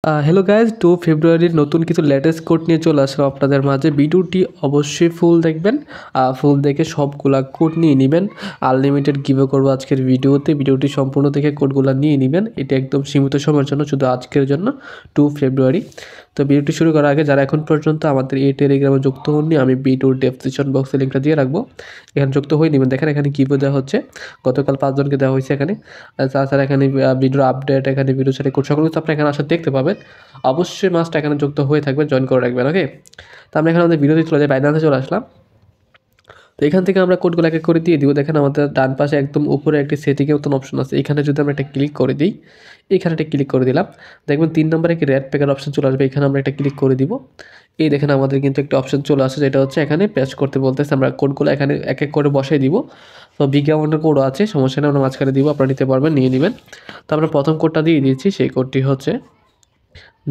Hello guys, 2 ফেব্রুয়ারির নতুন কিছু লেটেস্ট কোড নিয়ে চলে আসলাম আপনাদের মাঝে। ভিডিওটি অবশ্যই ফুল দেখবেন। ফুল দেখে সবগুলা কোড নিয়ে নেবেন। আনলিমিটেড গিভও করবো আজকের ভিডিওটি সম্পূর্ণ দেখে কোডগুলো নিয়ে নেবেন। এটা একদম সীমিত সময়ের জন্য, শুধু আজকের জন্য 2 ফেব্রুয়ারি। তো ভিডিওটি শুরু করার আগে যারা এখন পর্যন্ত আমাদের এই টেলিগ্রামে যুক্ত হননি, আমি ভিডিওর ডেসক্রিপশন বক্সে লিঙ্কটা দিয়ে রাখবো, এখানে যুক্ত হয়ে নেবেন। দেখেন এখানে গিভও দেওয়া হচ্ছে, গতকাল 5 জনকে দেওয়া হয়েছে এখানে। তাছাড়া এখানে ভিডিওর আপডেট, এখানে ভিডিও সাথে কোড সকল কিছু আপনারা এখানে আসলে দেখতে পাবেন। অবশ্যই মাস্ট এখানে যুক্ত হয়ে থাকবেন, জয়েন করে রাখবেন। ওকে, তো আমরা এখানে আমাদের ভিডিওতে চলে যাই, বাইনান্সে চলে আসলাম। তো এখান থেকে আমরা কোডগুলো এক এক করে দিয়ে দিব। দেখেন আমাদের ডান পাশে একদম উপরে একটি সেটিংয়ের মতন অপশন আছে, এখানে যদি আমরা একটা ক্লিক করে দিই, এখানে একটা ক্লিক করে দিলাম, দেখবেন 3 নম্বরে একটি রেড প্যাকের অপশন চলে আসবে, এখানে আমরা একটা ক্লিক করে দিব। এই দেখেন আমাদের কিন্তু একটা অপশন চলে আসে, যেটা হচ্ছে এখানে পেস্ট করতে বলতেছে। আমরা কোডগুলো এখানে এক এক করে বসাই দিব। তো বিজ্ঞাপনের কোডও আছে, সমস্যা নেই, আমরা মাঝখানে দিব, আপনারা নিতে পারবেন, নিয়ে নেবেন। তো আমরা প্রথম কোডটা দিয়ে দিয়েছি, সেই কোডটি হচ্ছে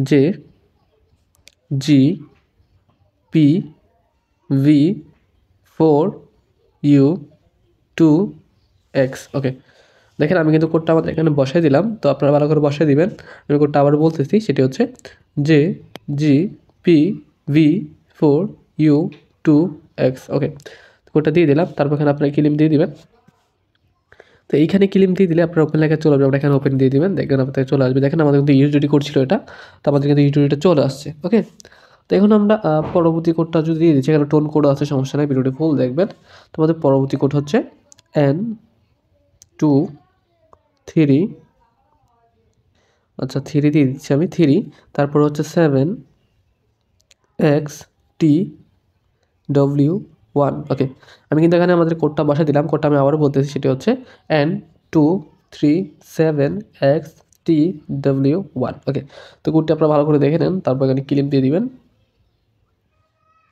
যে GPV4U2X। ওকে, দেখেন আমি কিন্তু কোডটা আমাদের এখানে বসাই দিলাম, তো আপনারা ভালো করে বসাই দিবেন। আমি কোডটা আবার বলতেছি, সেটি হচ্ছে যে GPV4U2X। ওকে, কোডটা দিয়ে দিলাম, তারপর এখানে আপনারা ক্লেম দিয়ে দিবেন। তো এইখানে ক্লেম দিয়ে দিলে আপনার ওপেন লেখা চলে আসবে, আমরা এখানে ওপেন দিয়ে দিবেন, দেখবেন আপনাদের চলে আসবে। দেখেন আমাদের কিন্তু ইউএসডিটি কোড ছিল এটা, তো আমাদের কিন্তু ইউএসডিটা চলে আসছে। ওকে, তো এখন আমরা পরবর্তী কোডটা যদি দিয়ে দিচ্ছি, এখানে টোন কোড আছে, সমস্যা নেই, ভিডিওটি ফুল দেখবেন। তো আমাদের পরবর্তী কোড হচ্ছে N23, আচ্ছা 3 দিয়ে দিচ্ছি আমি, 3, তারপর হচ্ছে 7XTW1। ওকে, আমি কিন্তু এখানে আমাদের কোডটা বসা দিলাম, কোডটা আমি আবারও বলতেছি, সেটি হচ্ছে N237XTW1। ওকে, তো কোডটা আপনারা ভালো করে দেখে নেন, তারপর এখানে ক্লিপ দিয়ে দিবেন।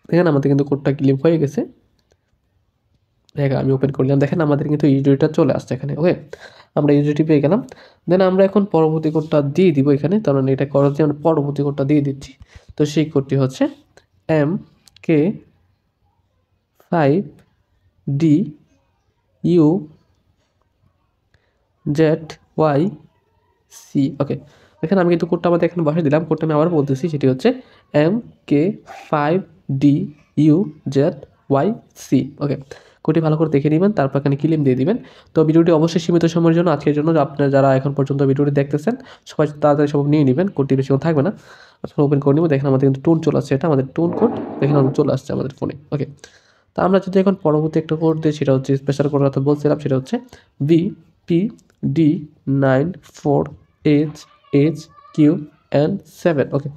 দেখেন আমাদের কিন্তু কোডটা ক্লিপ হয়ে গেছে। দেখেন আমি ওপেন করলাম, দেখেন আমাদের কিন্তু ইউডিটা চলে আসছে এখানে। ওকে, আমরা ইউডিটি পেয়ে গেলাম। দেন আমরা এখন পরবর্তী কোডটা দিয়ে দিব এখানে, কারণ এটা করার জন্য আমরা পরবর্তী কোডটা দিয়ে দিচ্ছি। তো সেই কোডটি হচ্ছে MK5DUZYC। ওকে, দেখেন আমি কিন্তু কোডটা আমাদের এখানে বসে দিলাম, কোডটা আমি আবার বলতেছি, সেটি হচ্ছে MK5DUZYC। ওকে, কোডটি ভালো করে দেখে নেবেন, তারপর এখানে ক্লেম দিয়ে দিবেন। তো ভিডিওটি অবশ্যই সীমিত সময়ের জন্য, আজকের জন্য। আপনারা যারা এখন পর্যন্ত ভিডিওটি দেখতেছেন সবাই তাড়াতাড়ি সব নিয়ে নেবেন, কোডটি বেশিক্ষণ থাকবে না। আপনারা ওপেন করে নেব, দেখেন আমাদের কিন্তু টোন চলে আসছে, এটা আমাদের টোন কোড, দেখেন আমাদের চলে আসছে আমাদের ফোনে। ওকে, তা আমরা যদি এখন পরবর্তী একটা কোড দিই, সেটা হচ্ছে স্পেশাল কোড কথা বলছিলাম, সেটা হচ্ছে VPD94HHQN7। ওকে,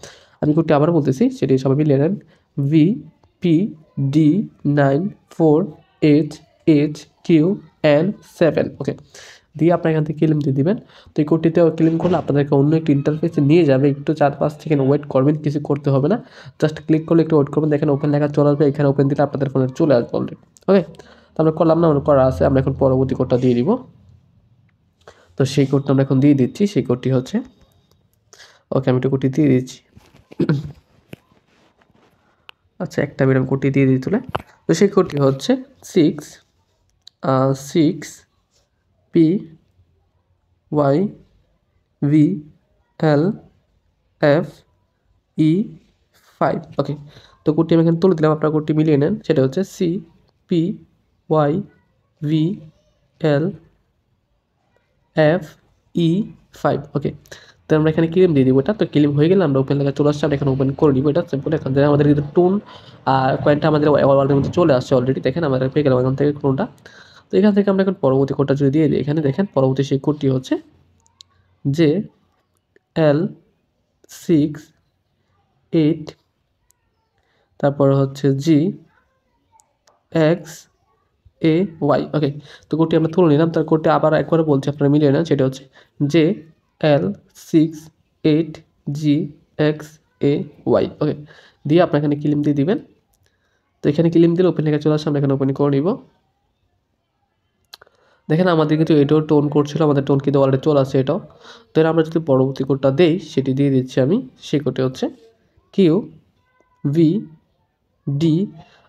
আমি কোডটি আবার বলতেছি, সেটি সবাই মিলিয়ে নেন, VPD94HHQN7। ওকে, দিয়ে আপনার এখান থেকে ক্লেম দিয়ে দিবেন। তো এই কোডটিতে ক্লেম করলে আপনাদেরকে অন্য একটি ইন্টারফেসে নিয়ে যাবে, একটু 4-5 সেকেন্ড ওয়েট করবেন, কিছু করতে হবে না, জাস্ট ক্লিক করলে একটু ওয়েট করবেন। দেখেন ওপেন লেখা চলে আসবে, এখানে ওপেন দিলে আপনাদের ফোনে চলে আসবে অলরেডি। ওকে, তো আমরা করলাম না, আমরা করা আছে, আমরা এখন পরবর্তী কোডটা দিয়ে দিব। তো সেই কোডটা আমরা এখন দিয়ে দিচ্ছি, সেই কোডটি হচ্ছে, ওকে আমি একটু কোডটি দিয়ে দিচ্ছি। আচ্ছা, একটা মিনিট, কোডটি দিয়ে দিই তুলে। তো সেই কোডটি হচ্ছে 6PYVLFE5। ওকে, তো কোডটি আমি এখানে তুলে দিলাম, আপনারা কোডটি মিলিয়ে নেন, সেটা হচ্ছে CPYVLFE5। ওকে, তো আমরা এখানে ক্লেম দিয়ে দিব এটা। তো ক্লেম হয়ে গেলে আমরা ওপেন লেখা চলে আসছে, আমরা এখানে ওপেন করে দিব, এটা সিম্পল। এখান থেকে আমাদের কিন্তু টোন আর কয়েনটা আমাদের ওয়ালেটের মধ্যে চলে আসছে অলরেডি, দেখেন আমাদের পেয়ে গেলাম এখান থেকে টোনটা। তো এখান থেকে আমরা এখন পরবর্তী কোডটা যদি দিয়ে দিই, এখানে দেখেন পরবর্তী সেই কোডটি হচ্ছে JL68, তারপর হচ্ছে GXAY। ওকে, তো কোডটি আমরা তুলে নিলাম, তার কোডটি আবার একবার বলছি, আপনারা মিলিয়ে নেন, সেটা হচ্ছে JL68GXAY। ওকে, দিয়ে আপনার এখানে ক্লেম দিয়ে দিবেন। তো এখানে ক্লেম দিলে ওপেন লেখা চলে আসছে, আমরা এখানে ওপেন করে নিব। দেখেন আমাদের কিন্তু এটাও টোন কোড ছিল, আমাদের টোন কিন্তু অলরেডি চলে আসছে এটাও। তো আমরা যদি পরবর্তী কোডটা দেই, সেটি দিয়ে দিচ্ছি আমি, সেই কোডটি হচ্ছে QVD।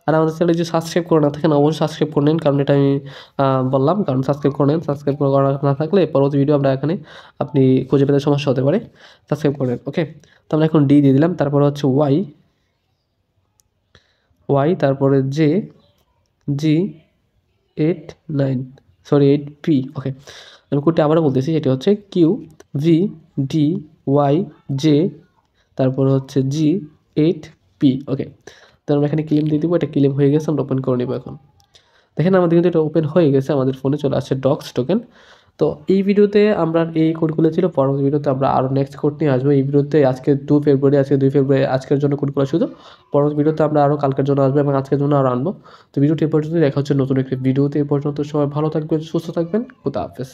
আর আমাদের চ্যানেলে যদি সাবস্ক্রাইব করে না থাকেন অবশ্যই সাবস্ক্রাইব করে নিন, কারণ এটা আমি বললাম, কারণ সাবস্ক্রাইব করে নেন। সাবস্ক্রাইব করা না থাকলে পরবর্তী ভিডিও আমরা এখানে আপনি খুঁজে পেতে সমস্যা হতে পারে। সাবস্ক্রাইব করে নেন, ওকে। তো আমরা এখন ডি দিয়ে দিলাম, তারপরে হচ্ছে ওয়াই, তারপরে জি 8 9 সরি 8P, ওকে। আমি কোডটি আবারও বলতেছি, এটি হচ্ছে QVDYJ, তারপরে হচ্ছে G8P, ওকে। তো আমরা এখানে ক্লেম দিয়ে দিব, এটা ক্লেম হয়ে গেছে, আমরা ওপেন করে নেব এখন। দেখেন আমাদের কিন্তু এটা ওপেন হয়ে গেছে, আমাদের ফোনে চলে আসছে ডক্স টোকেন। তো এই ভিডিওতে আমরা এই কোডগুলো ছিল, পরবর্তী ভিডিওতে আমরা আরও নেক্সট কোড নিয়ে আসবো। এই ভিডিওতে আজকে 2 ফেব্রুয়ারি, আজকে 2 ফেব্রুয়ারি আজকের জন্য কোডগুলো শুধু, পরবর্তী ভিডিওতে আমরা আরও কালকের জন্য আসবো এবং আজকের জন্য আরও আনবো। তো ভিডিওটি এ পর্যন্ত, দেখা হচ্ছে নতুন একটি ভিডিওতে। এ পর্যন্ত সবাই ভালো থাকবেন, সুস্থ থাকবেন, খুদা হাফেজ।